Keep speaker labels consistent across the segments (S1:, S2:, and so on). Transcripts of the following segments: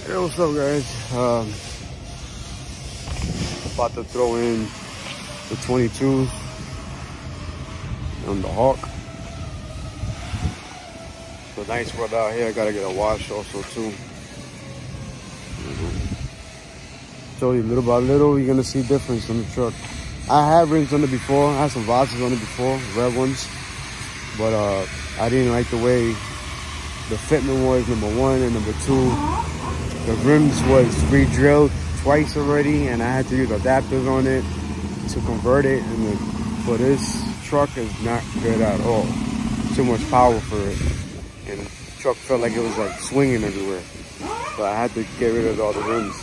S1: Hey, what's up, guys? About to throw in the 22s on the Hawk. It's a nice weather out here. I gotta get a wash also too. Show you little by little, you're gonna see difference on the truck. I had rims on it before. I had some Vases on it before, red ones, but I didn't like the way the fitment was, number one, and number two, the rims was re-drilled twice already, and I had to use adapters on it to convert it. And for this truck is not good at all. Too much power for it, and the truck felt like it was like swinging everywhere. So I had to get rid of all the rims.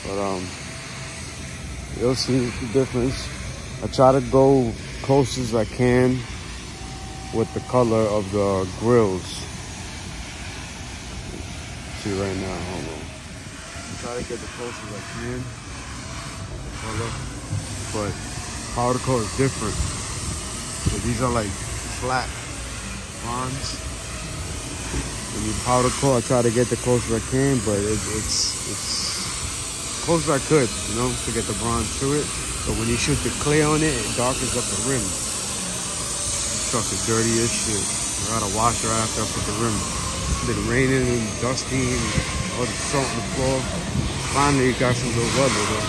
S1: But you'll see the difference. I try to go close as I can with the color of the grills. See right now, hold on. Try to get the closest as I can. But powder coat is different. So these are like flat bronze. When you powder coat, I try to get the closest I can, but it's close as I could, you know, to get the bronze to it. But when you shoot the clear on it, it darkens up the rim. This truck is dirty as shit. I gotta wash her after I put the rim. It's been raining and dusty and all the salt on the floor. Finally, got some good weather though.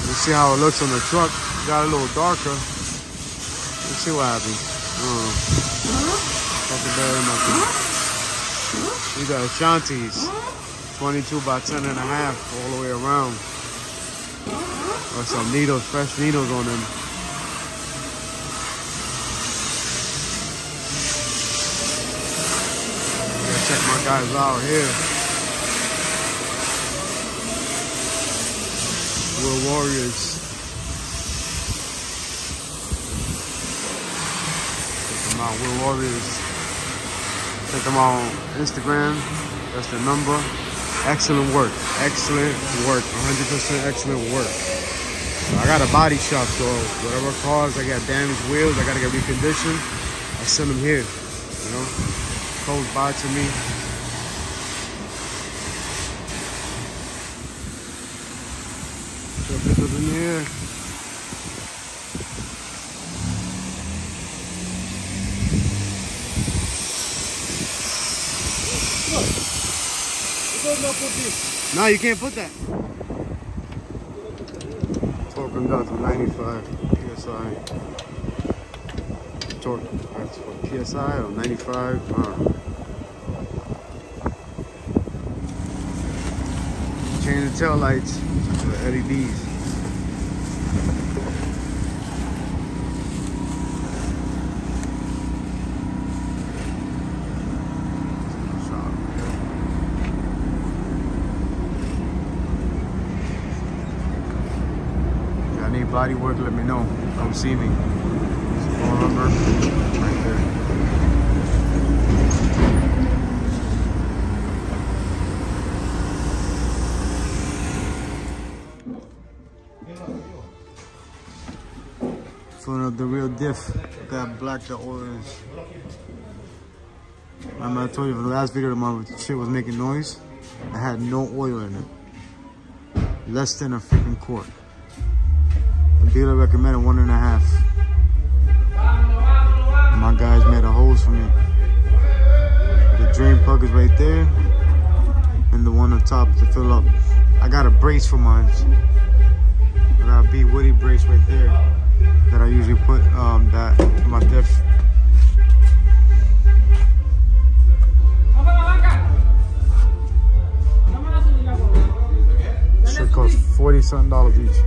S1: You see how it looks on the truck. It got a little darker. Let's see what happens. Nothing better than nothing. These are Ashantis. 22 by 10 and a half all the way around. Or some needles, fresh needles on them. Gotta check my guys out here. We're warriors. Check them out, we're warriors. Check them out on Instagram. That's the number. Excellent work, 100% excellent work. So I got a body shop, so whatever cars, I got damaged wheels, I gotta get reconditioned, I send them here, you know, close by to me. So this is in here. No, you can't put that. Torque comes out to 95 PSI. Torque, that's what, PSI or 95? Change the tail lights to the LEDs. Need body work, let me know. Come see me. Phone number right there. Filling up the real diff. That black, the oil is. Remember I told you in the last video that my shit was making noise? I had no oil in it. Less than a freaking quart. Dealer recommended 1.5. My guys made a hose for me. The drain plug is right there, and the one on top to fill up. I got a brace for mine. I got a B Woody brace right there that I usually put that in my diff. Shit costs $40-something each.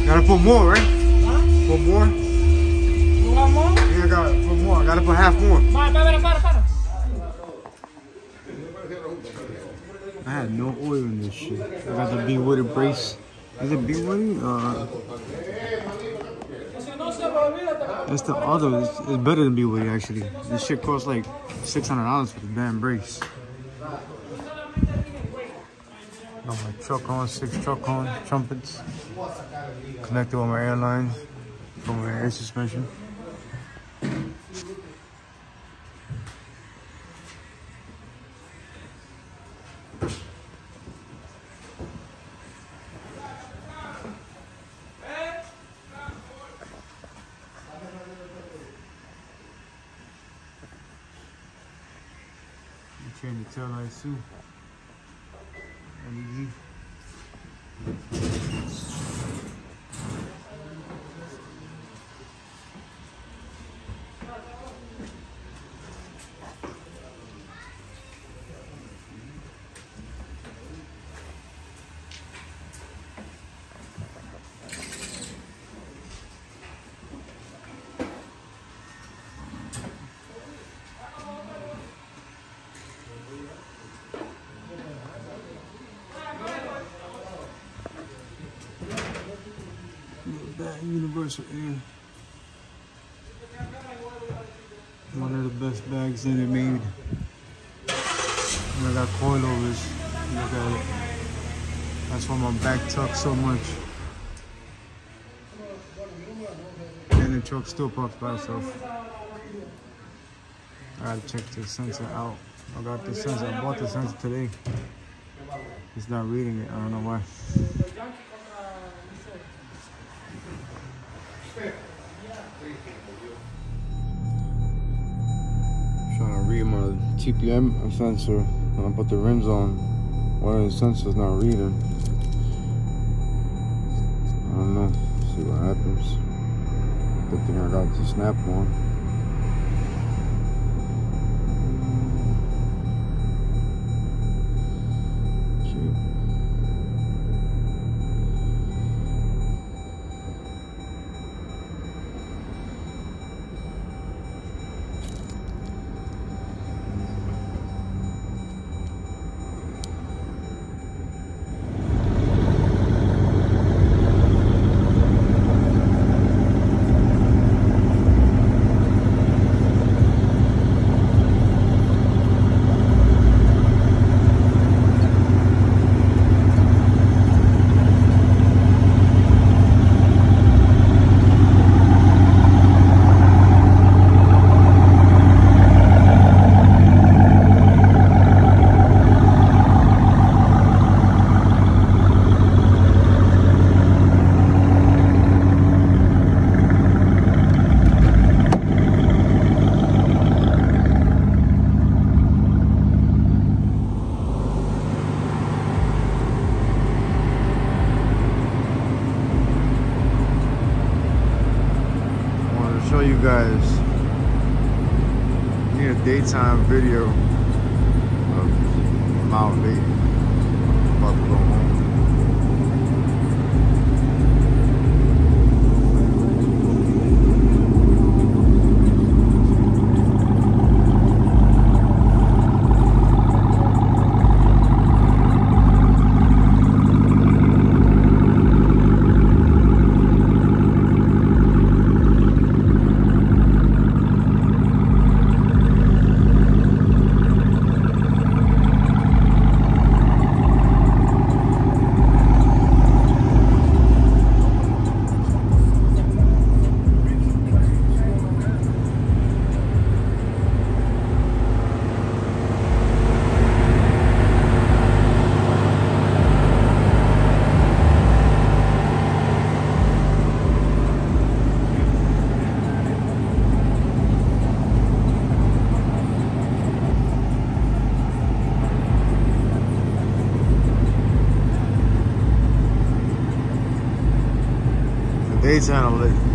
S1: Gotta put more, right? Huh? Put more? You want more? Yeah, I gotta put more. I gotta put half more. I had no oil in this shit. I got the B Woody brace. Is it B Woody? That's the other. It's better than B-Way actually. This shit costs like $600 for the damn brakes. Got my truck on, 6 truck on, trumpets. Connected with my airlines for my air suspension. Change the taillights too. LED. That universal air. One of the best bags that it made. And I got coilovers. Look at it. That's why my back tucks so much. And the truck still puffs by itself. I gotta check the sensor out. I got the sensor. I bought the sensor today. It's not reading it. I don't know why. Trying to read my TPM sensor when I put the rims on. One of the sensors not reading. I don't know. See what happens. Good thing I got the snap on. Show you guys a daytime video of Mount Lake. About to go home. Daytime lit.